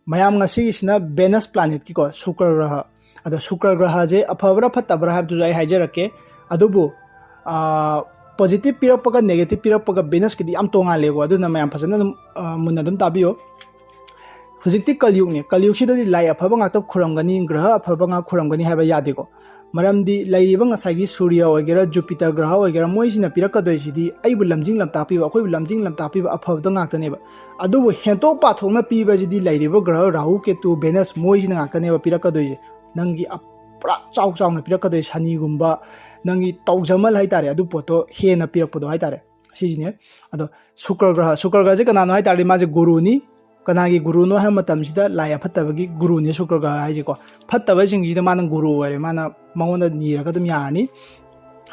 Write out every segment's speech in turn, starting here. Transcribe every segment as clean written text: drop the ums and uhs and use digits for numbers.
mayam ngasigisina Venus planet ki ko Shukra graha ado Shukra graha je afabra phatabra habdu ai haijarake adubu positive pirappaga negative pirappaga Venus ki am tonga lego aduna mayam phasana munna dum tabiyo hujikti kalyug ne kalyug sidadi lai afaba ngata khuramgani graha afaba nga khuramgani haba yadego maramdi lairiba ngasagi Surya ogera Jupiter graha ogera moisina pirakadoi sidi aibu lamjing lam tapiba akoi lamjing lam tapiba afabda ngaktaneba adubu hento pathongna piba sidi lairiba graha Rahu Ketu Venus moisina ngaktaneba pirakadoi je nangi apra chaw chawna pirakadoi Shani gumba nangi tawjamal haitare adu poto hena pirakpodo haitare sijine ado Shukra graha je kanano haitare maje guru ni kanagi guru no ha matam sida laya phatabagi guru ne Shukra graha haije ko phataba jing sida mana guru ware mana mangonda niraga dum yani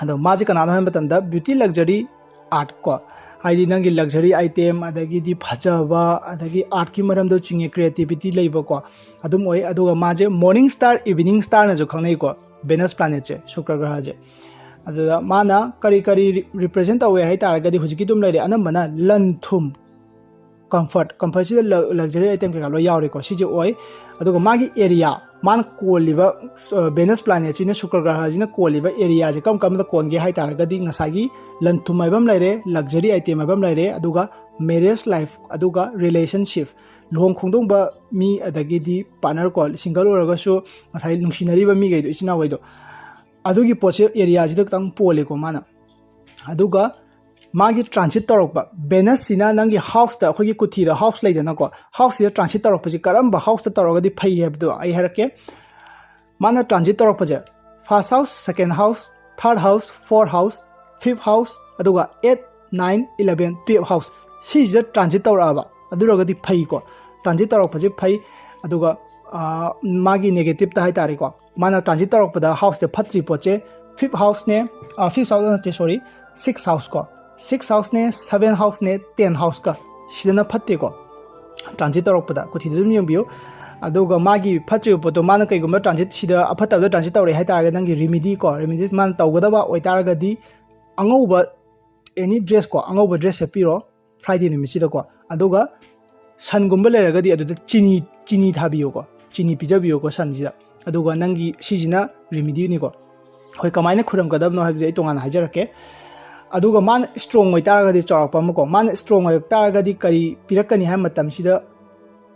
ado maje kanano ha matam da beauty luxury art ko haidi nangi luxury item adagi di phajaba adagi art ki maram do chinge creativity leiba ko adum oi aduga maje morning star evening star na jo khangnai ko Venus planet je Shukra graha je adada mana kari represent awe hai taragadi hujiki dum leire anambana lanthum comfort si luxury item ke lo yaure ko si je oi aduga magi area man koliba Venus planet sina Shukra graha jina koliba area je kam da konge hai taragadi ngasagi lanthum aibam leire luxury item aibam leire aduga marriage life aduga relationship lohong khongdong ba mi adagi di partner ko single oraga so ngasai nungsinari ba mi gaido ichina waido adugi poche area jida tang pole ko mana aduga magi transit torokba Venus sina nangi house ta khogi kuthi da house leidana ko house ya transit torokpa ji karamba house ta torogadi phai hebdo ai harake mana transit torokpa je first house second house third house fourth house fifth house aduga 8 9 11 12 house si je transit toraba adurogadi phai ko transit torokpa je phai aduga magi negative ta hai tare ko mana transit torokpa da house te phatri poche fifth house ne fifth house ne sorry sixth house ko 6 house ne 7 house ne 10 house ka sidana phatte ko transit torokpada kuthi dum yambiyo aduga magi phatri poto mana kai gumba transit sida aphata da transit tawre hai taraga nangi remedy ko remedy man tawgada ba oi taraga di angauba any dress ko angauba dress se piro Friday ni misida ko aduga san gumba leraga di adu chini thabiyo ko chini pijabiyo ko san jida aduga nangi sijina remedy ni ko hoi kamaina khuram kadab no habi ai tongan hajarake aduga man strong oi taragadi chawakpa mako man strong oi taragadi kari pirakani ha matam sida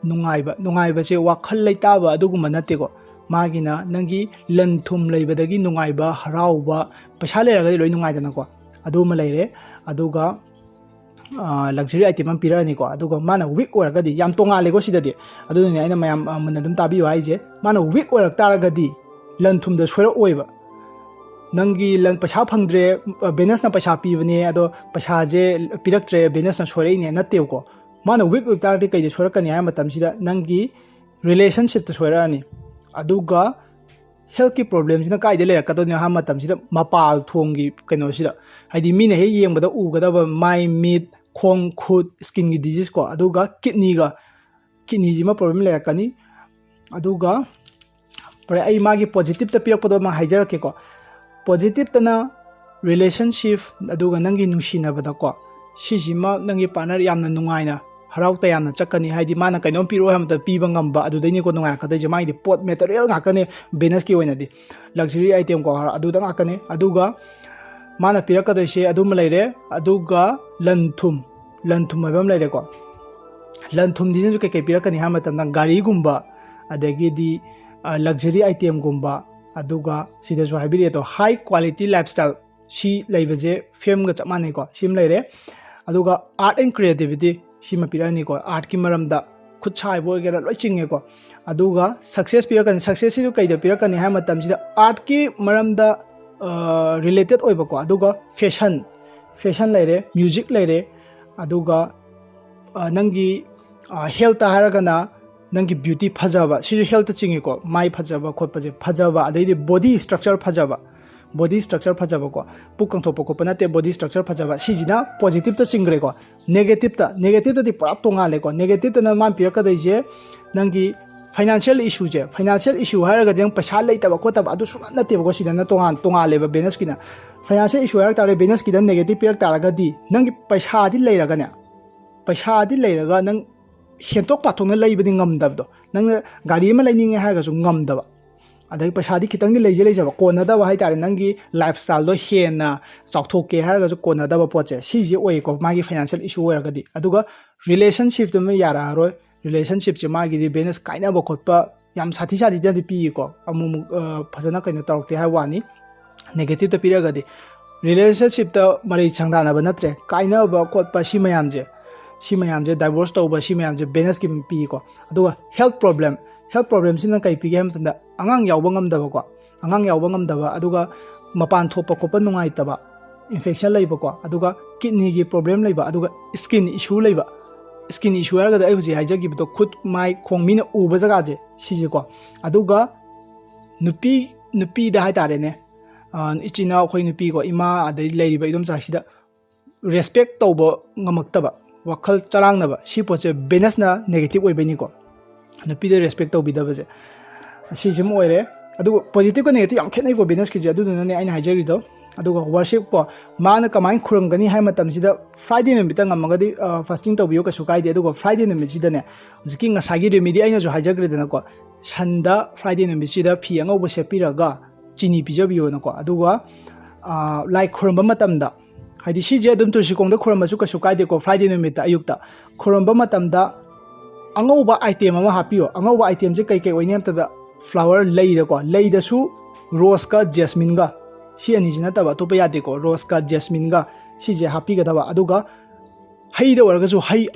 nungaiba se wakhal leitaba aduguma natego magina nangi lanthum leibadagi nungaiba harauba paisa leragadi loi nungaidana ko aduma leire aduga luxury item am pirani ko aduga mana weak oragadi yam tonga lego sidadi aduni aina mayam munna dum tabi waije mana weak orak taragadi lanthum da soira oiba nangi lan paisa phangdre Venus na paisa pibane ado paisa je piraktre Venus na sorai ne natew ko mana week utarti kai de sorakani ha matam sida nangi relationship to soirani aduga health ki problems na kai de le ka to ne ha matam sida mapal thongi kaino sida haidi mi ne he yengbada ugada ba mai meat khong khut skin gi disease ko aduga kidney ji ma problem le rakani aduga pare ai magi positive ta pirak podo ma haijar ke ko positive tana relationship aduga nangi nungshina bada ko sijima nangi partner yamna nungaina harauta yamna chakani haidi mana kainom piro hamta piba ngamba adudai ko nungai ka dai jama di pot material ngakane Venus ki oina di luxury item ko aduda ngakane aduga mana piraka doi se adum leire aduga lanthum abam leire ko lanthum di ju ke pirakani ha matam na gari gumba adagi di luxury item gumba aduga sida jo haibiri to high quality lifestyle si leibaje fame ga chamane ko sim leire aduga art and creativity sima pirani ko art ki maramda khutchai boy gera loi chinge ko aduga success pirakan success si kai da pirakan ha matam sida art ki maramda related oiba ko aduga fashion leire music leire aduga nangi health haragana nangi beauty phajaba si health chingi ko mai phajaba khotpa je phajaba adai body structure phajaba ko pukang thopo ko panate body structure phajaba si jina positive ta chingre ko negative ta di pura tonga le ko negative ta na man pira ka dai je nangi financial issue haraga deng paisa leitaba ko taba adu suna na tebo ko sidana tonga le ba Venus kina financial issue har tare Venus kina negative pira taraga di nangi paisa di leiraga ne paisa di leiraga nang ꯍꯦꯟꯇꯣꯛ ꯄꯥꯊꯣꯛꯅ ꯂꯩꯕꯗꯤ ꯉꯝꯗꯕꯗꯣ ꯅꯪꯅ ꯒꯥꯔꯤ ꯑꯃ ꯂꯩꯅꯤꯡꯉꯦ ꯍꯥꯏꯔꯒꯁꯨ ꯉꯝꯗꯕ ꯑꯗꯩ ꯄꯩꯁꯥꯗꯤ ꯈꯤꯇꯪꯗꯤ ꯂꯩꯖꯕ ꯀꯣꯟꯅꯗꯕ ꯍꯥꯏꯇꯥꯔꯦ ꯅꯪꯒꯤ ꯂꯥꯏꯐ ꯁ꯭ꯇꯥꯏꯜꯗꯣ ꯍꯦꯟꯅ ꯆꯥꯎꯊꯣꯛꯀꯦ ꯍꯥꯏꯔꯒꯁꯨ ꯀꯣꯟꯅꯗꯕ ꯄꯣꯠꯁꯦ ꯁꯤꯁꯦ ꯑꯣꯏꯀꯣ ꯃꯥꯒꯤ ꯐꯥꯏꯅꯥꯟꯁꯤꯌꯦꯜ ꯏꯁꯨ ꯑꯣꯏꯔꯒꯗꯤ ꯑꯗꯨꯒ ꯔꯤꯂꯦꯁꯟꯁꯤꯞꯇꯨꯃ ꯌꯥꯔꯛꯑꯔꯣꯏ ꯔꯤꯂꯦꯁꯟꯁꯤꯞꯁꯦ ꯃꯥꯒꯤꯗꯤ ꯕꯦꯅꯁ ꯀꯥꯏꯅꯕ ꯈꯣꯠꯄ ꯌꯥꯝ ꯁꯥꯊꯤꯅꯗꯤ ꯄꯤꯀꯣ ꯑꯃꯨꯛ ꯐꯖꯅ ꯀꯩꯅꯣ ꯇꯧꯔꯛꯇꯦ ꯍꯥꯏ ꯋꯥꯅꯤ ꯅꯦꯒꯦꯇꯤꯞꯇ ꯄꯤꯔꯒꯗꯤ ꯔꯤꯂꯦꯁꯟꯁꯤꯞꯇ ꯃꯔꯩ ꯁꯪꯗꯥꯅꯕ ꯅꯠꯇ꯭ꯔꯦ ꯀꯥꯏꯅꯕ ꯈꯣꯠꯄ ꯁꯤ ꯃꯌꯥꯝꯁꯦ ꯗꯥꯏꯚꯣꯔꯁ ꯇꯧꯕ ꯁꯤ ꯃꯌꯥꯝꯁꯦ ꯕꯦꯅꯁꯀꯤ ꯄꯤꯀꯣ ꯑꯗꯨꯒ ꯍꯦꯜꯊ ꯄ꯭ꯔꯣꯕ꯭ꯂꯦꯝꯁꯤꯅ ꯀꯩ ꯄꯤꯒꯦ ꯍꯥꯏꯕ ꯃꯇꯝꯗ ꯑꯉꯥꯡ ꯌꯥꯎꯕ ꯉꯝꯗꯕꯀꯣ ꯑꯉꯥꯡ ꯌꯥꯎꯕ ꯉꯝꯗꯕ ꯑꯗꯨꯒ ꯃꯄꯥꯟ ꯊꯣꯛꯄ ꯈꯣꯠꯄ ꯅꯨꯡꯉꯥꯏꯇꯕ ꯏꯟꯐꯦꯛꯁꯟ ꯂꯩꯕꯀꯣ ꯑꯗꯨꯒ ꯀꯤꯗꯅꯤꯒꯤ ꯄ꯭ꯔꯣꯕ꯭ꯂꯦꯝ ꯂꯩꯕ ꯑꯗꯨꯒ ꯁ꯭ꯀꯤꯟ ꯏꯁꯨ ꯂꯩꯕ ꯁ꯭ꯀꯤꯟ ꯏꯁꯨ ꯍꯥꯏꯔꯒꯗꯤ ꯑꯩ ꯍꯧꯖꯤꯛ ꯍꯥꯏꯖꯈꯤꯕꯗꯣ ꯈꯨꯠ ꯃꯥꯏ ꯈꯣꯡ ꯃꯤꯅ ꯎꯕ ꯖꯒꯥꯁꯦ ꯁꯤꯁꯦꯀꯣ ꯑꯗꯨꯒ ꯅꯨꯄꯤꯗ ꯍꯥꯏꯇꯥꯔꯦꯅꯦ ꯏꯆꯤꯟ ꯏꯅꯥꯎ ꯑꯩꯈꯣꯏ ꯅꯨꯄꯤꯀꯣ ꯏꯃꯥ ꯑꯗꯩ ꯂꯩꯔꯤꯕ ꯏꯗꯣꯝꯆꯥꯁꯤꯗ ꯔꯦꯁꯄꯦꯛ ꯇꯧꯕ ꯉꯝꯃꯛꯇꯕ ꯋꯥꯈꯜ ꯆꯔꯥꯡꯅꯕ ꯁꯤ ꯄꯣꯠꯁꯦ ꯕꯦꯅꯁꯅ ꯅꯦꯒꯦꯇꯤꯞ ꯑꯣꯏꯕꯩꯅꯤꯀꯣ ꯅꯨꯄꯤꯗ ꯔꯦꯁꯄꯦꯛ ꯇꯧꯕꯤꯗꯕꯁꯦ ꯑꯁꯤꯁꯤꯃ ꯑꯣꯏꯔꯦ ꯑꯗꯨꯒ ꯄꯣꯖꯤꯇꯤꯞꯀ ꯅꯦꯒꯦꯇꯤꯞ ꯌꯥꯝ ꯈꯦꯠꯅꯩꯀꯣ ꯕꯦꯅꯁꯀꯤꯁꯦ ꯑꯗꯨꯗꯨꯅꯅꯦ ꯑꯩꯅ ꯍꯥꯏꯖꯔꯤꯗꯣ ꯑꯗꯨꯒ ꯋꯥꯔꯁꯤꯞꯀꯣ ꯃꯥꯅ ꯀꯃꯥꯏꯅ ꯈꯨꯔꯨꯝꯒꯅꯤ ꯍꯥꯏꯕ ꯃꯇꯝꯁꯤꯗ ꯐ꯭ꯔꯥꯏꯗꯦ ꯅꯨꯃꯤꯠꯇ ꯉꯝꯃꯒꯗꯤ ꯐꯥꯁꯇꯤꯡ ꯇꯧꯕꯤꯌꯣ ꯀꯩꯁꯨ ꯀꯥꯏꯗꯦ ꯑꯗꯨꯒ ꯐ꯭ꯔꯥꯏꯗꯦ ꯅꯨꯃꯤꯠꯁꯤꯗꯅꯦ ꯍꯧꯖꯤꯛꯀꯤ ꯉꯁꯥꯏꯒꯤ ꯔꯦꯃꯤꯗꯤ ꯑꯩꯅꯁꯨ ꯍꯥꯏꯖꯈ꯭ꯔꯦꯗꯅꯀꯣ ꯁꯟꯗ ꯐ꯭ꯔꯥꯏꯗे ꯅꯨꯃꯤꯠꯁꯤꯗ ꯐꯤ ꯑꯉꯧꯕ ꯁꯦꯠꯄꯤꯔꯒ ꯆꯤꯅꯤ ꯄꯤꯖꯕꯤꯌꯣꯅꯀꯣ ꯑꯗꯨꯒ ꯂꯥꯏ ꯈꯨꯔꯨꯝꯕ ꯃꯇꯝꯗ ꯍꯥꯏꯗꯤ ꯁꯤꯁꯦ ꯑꯗꯨꯝ ꯇꯨꯜꯁꯤꯈꯣꯡꯗ ꯈꯨꯔꯨꯝꯕꯁꯨ ꯀꯩꯁꯨ ꯀꯥꯏꯗꯦꯀꯣ ꯐ꯭ꯔꯥꯏꯗꯦ ꯅꯨꯃꯤꯠꯇ ꯑꯌꯨꯛꯇ ꯈꯨꯔꯨꯝꯕ ꯃꯇꯝꯗ ꯑꯉꯧꯕ ꯑꯥꯏꯇꯦꯝ ꯑꯃ ꯍꯥꯞꯄꯤꯌꯣ ꯑꯉꯧꯕ ꯑꯥꯏꯇꯦꯝꯁꯦ ꯀꯩ ꯑꯣꯏꯅꯤ ꯍꯥꯏꯕꯗ ꯐ꯭ꯂꯥꯋꯔ ꯂꯩꯗꯀꯣ ꯂꯩꯗꯁꯨ ꯔꯣꯁꯀ ꯖꯦꯁꯃꯤꯟꯒ ꯁꯤ ꯑꯅꯤꯁꯤ ꯅꯠꯇꯕ ꯑꯇꯣꯞꯄ ꯌꯥꯗꯦꯀꯣ ꯔꯣꯁꯀ ꯖꯦꯁꯃꯤꯟꯒ ꯁꯤꯁꯦ ꯍꯥꯞꯄꯤꯒꯗꯕ ꯑꯗꯨꯒ ꯍꯩꯗ ꯑꯣꯏꯔꯒꯁꯨ ꯍꯩ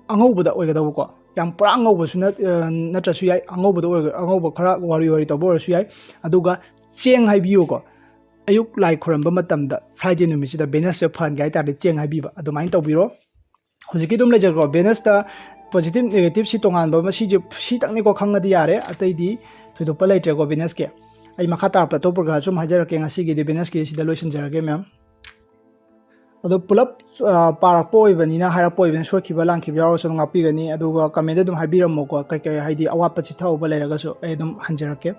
ꯑꯉꯧꯕꯗ ꯑꯣꯏꯒꯗꯕꯀꯣ ꯌꯥꯝ ꯄꯨꯔꯥ ꯑꯉꯧꯕꯁꯨ ꯅꯠꯇ꯭ꯔꯁꯨ ꯌꯥꯏ ꯑꯉꯧꯕ ꯈꯔ ꯋꯥꯔꯤ ꯇꯧꯕ ꯑꯣꯏꯔꯁꯨ ꯌꯥꯏ ꯑꯗꯨꯒ ꯆꯦꯡ ꯍꯥꯏꯕꯤꯌꯨꯀꯣ ꯑꯌꯨꯛ ꯂꯥꯏ ꯈꯨꯔꯝꯕ ꯃꯇꯝꯗ ꯐ꯭ꯔꯥꯏꯗꯦ ꯅꯨꯃꯤꯠꯁꯤꯗ ꯕꯦꯅꯁꯁꯦ ꯐꯍꯟꯒꯦ ꯍꯥꯏꯇꯥꯔꯗꯤ ꯆꯦꯡ ꯍꯥꯏꯕꯤꯕ ꯑꯗꯨꯃꯥꯏꯅ ꯇꯧꯕꯤꯔꯣ ꯍꯧꯖꯤꯛꯀꯤ ꯑꯗꯨꯝ ꯂꯩꯖꯔꯣ ꯕꯦꯅꯁꯇ ꯄꯣꯖꯤꯇꯤꯞ ꯅꯦꯒꯦꯇꯤꯞ ꯁꯤ ꯇꯣꯉꯥꯟꯕ ꯑꯃ ꯁꯤꯇꯪꯅꯤꯀꯣ ꯈꯪꯉꯗꯤ ꯌꯥꯔꯦ ꯑꯇꯩꯗꯤ ꯊꯣꯏꯗꯣꯛꯄ ꯂꯩꯇ꯭ꯔꯦꯀꯣ ꯕꯦꯅꯁꯀꯤ ꯑꯩ ꯃꯈꯥ ꯇꯥꯔꯛꯄ ꯑꯇꯣꯞꯄ ꯈꯔ ꯁꯨꯝ ꯍꯥꯏꯖꯔꯛꯀꯦ ꯉꯁꯤꯒꯤꯗꯤ ꯕꯦꯅꯁꯀꯤ ꯁꯤꯗ ꯂꯣꯏꯁꯤꯟꯖꯔꯒꯦ ꯃꯦꯝ ꯑꯗꯣ ꯄꯨꯂꯞ ꯄꯥꯔꯛꯄ ꯑꯣꯏꯕꯅꯤꯅ ꯍꯥꯏꯔꯛꯄ ꯑꯣꯏꯕꯅꯤꯅ ꯁꯣꯏꯈꯤꯕ ꯂꯥꯟꯈꯤꯕ ꯌꯥꯎꯔꯁꯨ ꯑꯗꯨꯝ ꯉꯥꯛꯄꯤꯒꯅꯤ ꯑꯗꯨꯒ ꯀꯃꯦꯟꯗ ꯑꯗꯨꯝ ꯍꯥꯏꯕꯤꯔꯝꯃꯣꯀꯣ ꯀꯩ ꯍꯥꯏꯗꯤ ꯑꯋꯥꯠꯄ ꯆꯤꯊꯍꯧꯕ ꯂꯩꯔꯒꯁꯨ ꯑꯩ ꯑꯗꯨꯝ ꯍꯟꯖꯔꯛꯀꯦ